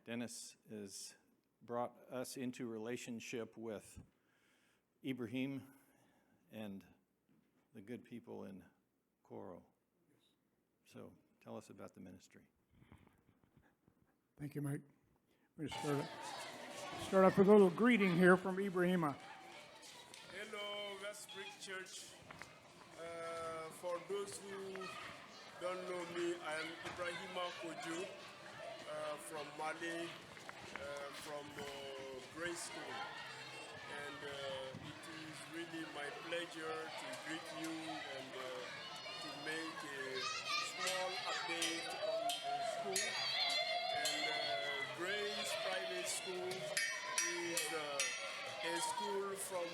Dennis has brought us into relationship with Ibrahim and the good people in Coro. So tell us about the ministry. Thank you, Mike. We're going to start off with a little greeting here from Ibrahima. Hello, Westbrook Church. For those who don't know me, I am Ibrahima Kojo from Mali, from Grace School. And it is really my pleasure to greet you and to make a small update on the school. And Grace Private School is a school from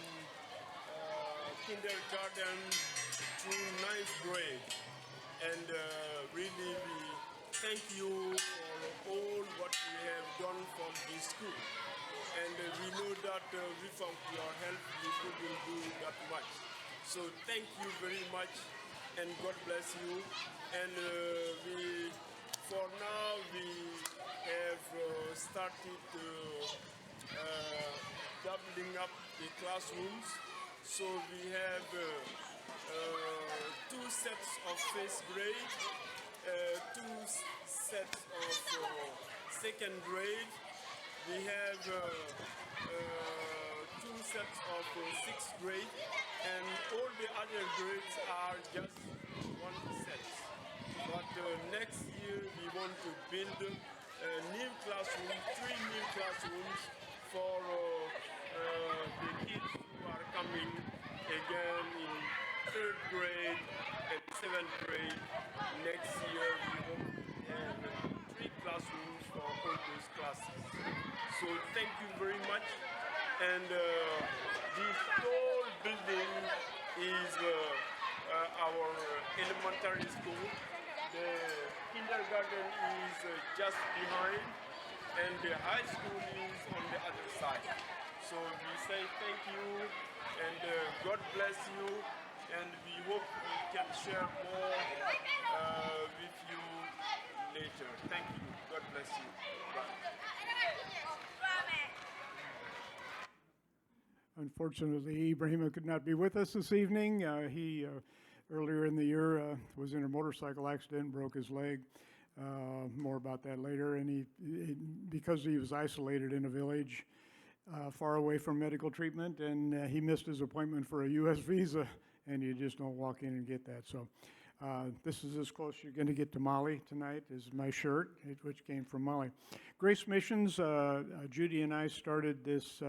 kindergarten through 9th grade. And really we thank you for all what you have done for this school. And we know that without your help we couldn't do that much. So thank you very much and God bless you. And for now we have started doubling up the classrooms. So we have 2 sets of 1st grade, 2 sets of 2nd grade. We have 2 sets of 6th grade, and all the other grades are just 1 set. But next year we want to build a new classroom, 3 new classrooms for the kids who are coming again in 3rd grade and 7th grade. Next year we hope to have 3 classrooms for all those classes. So thank you very much. And this whole building is our elementary school. The kindergarten is just behind, and the high school is on the other side. So we say thank you, and God bless you, and we hope we can share more with you later. Thank you. God bless you. Bye. Unfortunately, Ibrahima could not be with us this evening. He earlier in the year was in a motorcycle accident, broke his leg. More about that later. And because he was isolated in a village far away from medical treatment, and he missed his appointment for a U.S. visa, and you just don't walk in and get that. So this is as close you're going to get to Mali tonight is my shirt, which came from Mali. Grace Missions, Judy and I started this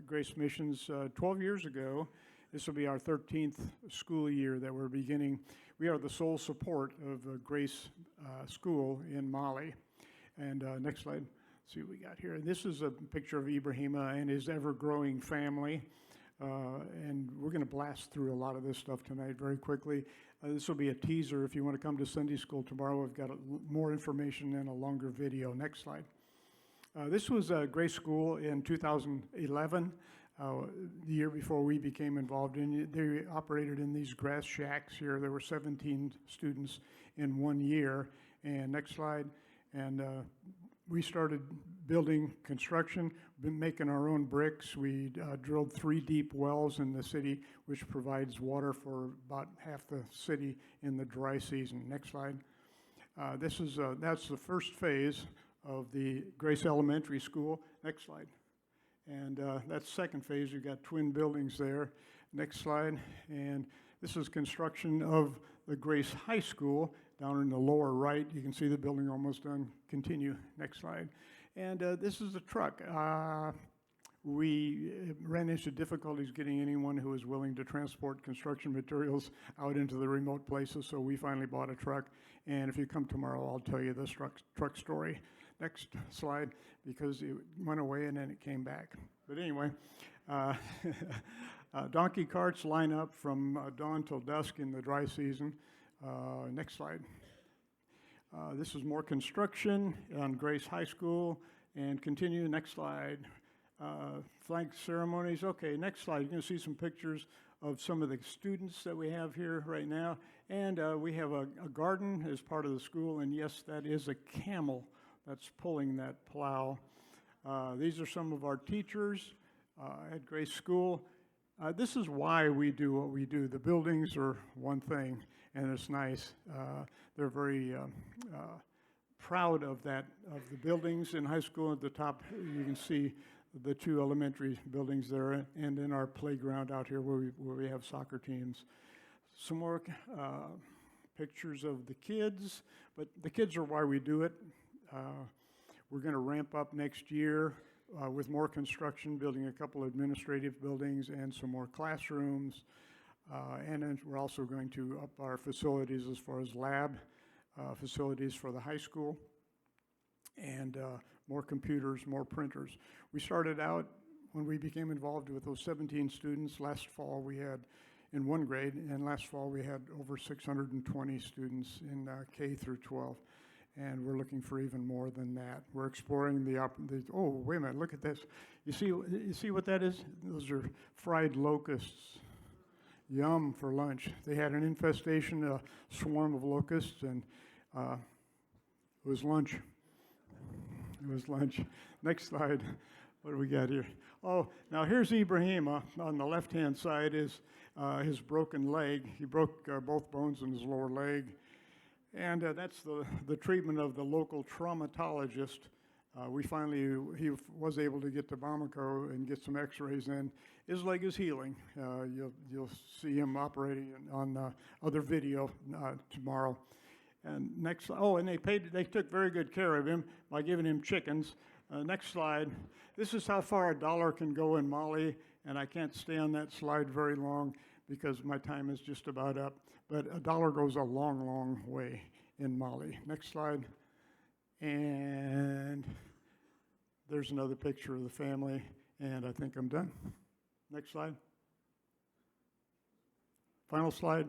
Grace Missions 12 years ago. This will be our 13th school year that we're beginning. We are the sole support of Grace School in Mali. And next slide. Let's see what we got here. This is a picture of Ibrahima and his ever-growing family. And we're going to blast through a lot of this stuff tonight very quickly. This will be a teaser. If you want to come to Sunday school tomorrow, we've got more information and a longer video. Next slide. This was Grace School in 2011, the year before we became involved in. They operated in these grass shacks here. There were 17 students in 1 year. And next slide. And we started building construction, been making our own bricks. We drilled 3 deep wells in the city, which provides water for about half the city in the dry season. Next slide. That's the first phase of the Grace Elementary School. Next slide. And that's second phase. You've got twin buildings there. Next slide. And this is construction of the Grace High School down in the lower right. You can see the building almost done. Continue. Next slide. And this is the truck. We ran into difficulties getting anyone who was willing to transport construction materials out into the remote places, so we finally bought a truck. And if you come tomorrow, I'll tell you this truck story. Next slide, because it went away and then it came back. But anyway, donkey carts line up from dawn till dusk in the dry season. Next slide. This is more construction on Grace High School. And continue. Next slide. Flag ceremonies. Okay, next slide. You're going to see some pictures of some of the students that we have here right now. And we have a garden as part of the school. And yes, that is a camel that's pulling that plow. These are some of our teachers at Grace School. This is why we do what we do. The buildings are one thing, and it's nice. They're very proud of that, of the buildings in high school. At the top, you can see the 2 elementary buildings there, and in our playground out here where we have soccer teams. Some more pictures of the kids, but the kids are why we do it. We're going to ramp up next year with more construction, building a couple of administrative buildings and some more classrooms. And then we're also going to up our facilities as far as lab facilities for the high school, and more computers, more printers. We started out, when we became involved with those 17 students, last fall we had, in 1 grade, and last fall we had over 620 students in K through 12. And we're looking for even more than that. We're exploring oh, wait a minute, look at this. You see what that is? Those are fried locusts. Yum for lunch. They had an infestation, a swarm of locusts, and it was lunch. It was lunch. Next slide. What do we got here? Oh, now here's Ibrahim. On the left-hand side is his broken leg. He broke both bones in his lower leg. And that's the treatment of the local traumatologist. He was able to get to Bamako and get some x-rays in. His leg is healing. You'll see him operating on other video tomorrow. And next, and they took very good care of him by giving him chickens. Next slide. This is how far $1 can go in Mali, and I can't stay on that slide very long because my time is just about up. But $1 goes a long, long way in Mali. Next slide. And there's another picture of the family, and I think I'm done. Next slide. Final slide.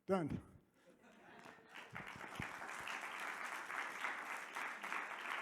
Done.